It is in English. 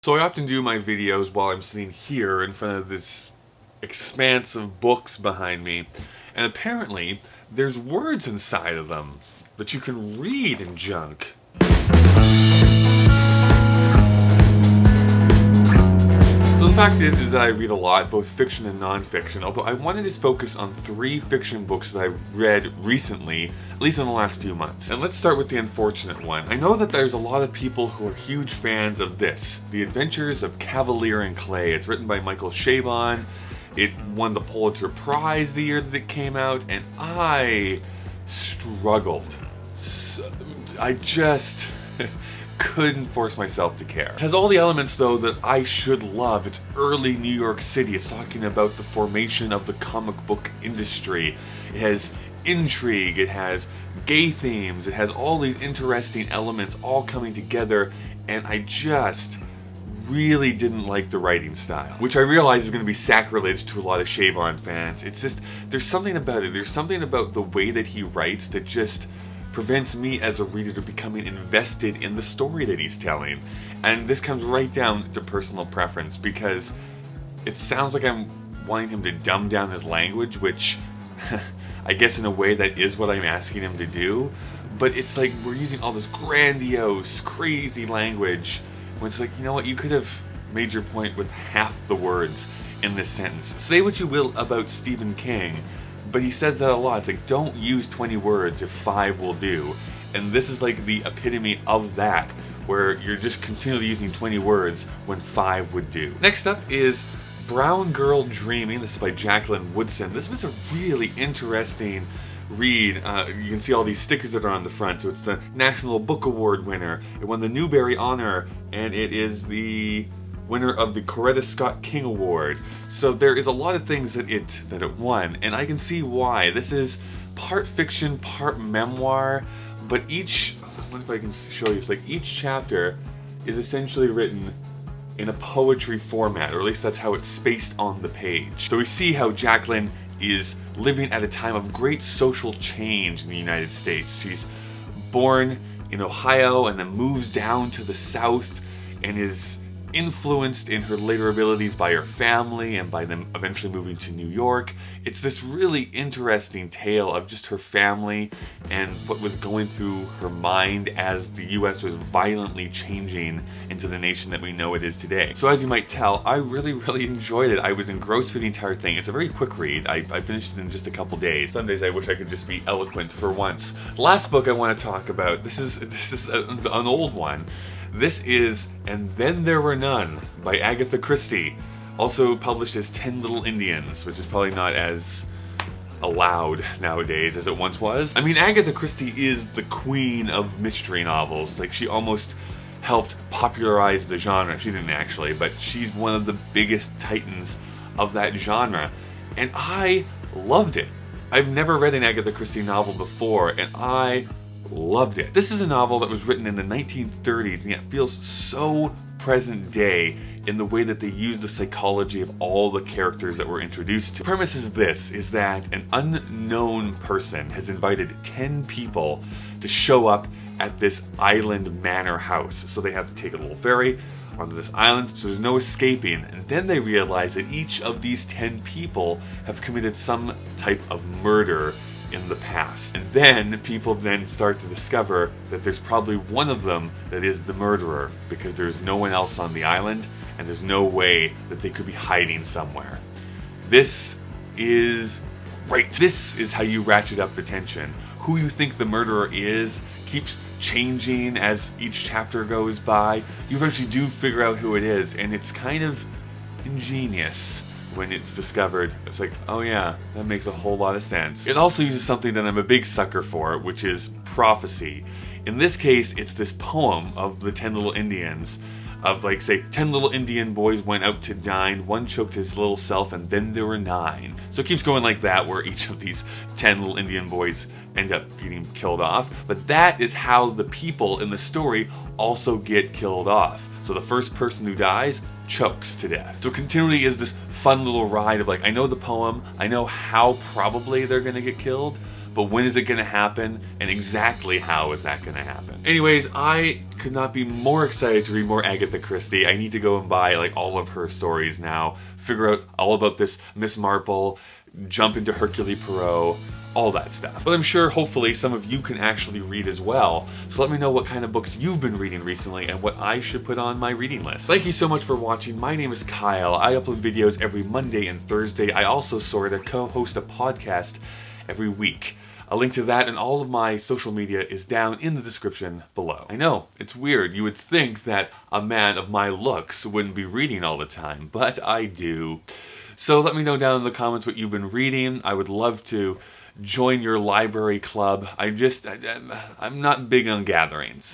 So I often do my videos while I'm sitting here in front of this expanse of books behind me, and apparently there's words inside of them that you can read in junk. So the fact is that I read a lot, both fiction and non-fiction, although I wanted to focus on 3 fiction books that I've read recently, at least in the last few months. And let's start with the unfortunate one. I know that there's a lot of people who are huge fans of this, The Adventures of Kavalier and Clay. It's written by Michael Chabon. It won the Pulitzer Prize the year that it came out, and I struggled. I just couldn't force myself to care. It has all the elements though that I should love. It's early New York City. It's talking about the formation of the comic book industry. It has intrigue, it has gay themes, it has all these interesting elements all coming together, and I just really didn't like the writing style, which I realize is going to be sacrilege to a lot of Chabon fans. It's just, there's something about it. There's something about the way that he writes that just prevents me as a reader to becoming invested in the story that he's telling. And this comes right down to personal preference, because it sounds like I'm wanting him to dumb down his language, which I guess in a way that is what I'm asking him to do, but it's like we're using all this grandiose, crazy language when it's like, you know what, you could have made your point with half the words in this sentence. Say what you will about Stephen King, but he says that a lot. It's like, don't use 20 words if 5 will do. And this is like the epitome of that, where you're just continually using 20 words when 5 would do. Next up is Brown Girl Dreaming. This is by Jacqueline Woodson. This was a really interesting read. You can see all these stickers that are on the front. So it's the National Book Award winner. It won the Newbery Honor, and it is the winner of the Coretta Scott King Award. So there is a lot of things that it won, and I can see why. This is part fiction, part memoir, but each, I wonder if I can show you, it's like each chapter is essentially written in a poetry format, or at least that's how it's spaced on the page. So we see how Jacqueline is living at a time of great social change in the United States. She's born in Ohio and then moves down to the South and is influenced in her later abilities by her family and by them eventually moving to New York. It's this really interesting tale of just her family and what was going through her mind as the US was violently changing into the nation that we know it is today. So as you might tell, I really enjoyed it. I was engrossed for the entire thing. It's a very quick read. I finished it in just a couple days. Some days I wish I could just be eloquent for once. Last book I want to talk about, this is an old one. This is And Then There Were None by Agatha Christie, also published as 10 Little Indians, which is probably not as allowed nowadays as it once was. I mean, Agatha Christie is the queen of mystery novels. Like, she almost helped popularize the genre. She didn't actually, but she's one of the biggest titans of that genre, and I loved it. I've never read an Agatha Christie novel before, and I loved it. This is a novel that was written in the 1930s and yet feels so present day in the way that they use the psychology of all the characters that we're introduced to. The premise is this, is that an unknown person has invited 10 people to show up at this island manor house. So they have to take a little ferry onto this island, so there's no escaping, and then they realize that each of these 10 people have committed some type of murder in the past. And then people then start to discover that there's probably one of them that is the murderer, because there's no one else on the island and there's no way that they could be hiding somewhere. This is great. This is how you ratchet up the tension. Who you think the murderer is keeps changing as each chapter goes by. You eventually do figure out who it is, and it's kind of ingenious when it's discovered. It's like, oh yeah, that makes a whole lot of sense. It also uses something that I'm a big sucker for, which is prophecy. In this case, it's this poem of the 10 Little Indians, of like, say, 10 little Indian boys went out to dine, one choked his little self, and then there were 9. So it keeps going like that, where each of these 10 little Indian boys end up getting killed off. But that is how the people in the story also get killed off. So the first person who dies chokes to death. So continually is this fun little ride of like, I know the poem, I know how probably they're gonna get killed, but when is it gonna happen, and exactly how is that gonna happen? Anyways, I could not be more excited to read more Agatha Christie. I need to go and buy like all of her stories now, figure out all about this Miss Marple, jump into Hercule Poirot, all that stuff. But I'm sure, hopefully, some of you can actually read as well. So let me know what kind of books you've been reading recently and what I should put on my reading list. Thank you so much for watching. My name is Kyle. I upload videos every Monday and Thursday. I also sort of co-host a podcast every week. A link to that and all of my social media is down in the description below. I know, it's weird. You would think that a man of my looks wouldn't be reading all the time, but I do. So let me know down in the comments what you've been reading. I would love to join your library club. I'm not big on gatherings.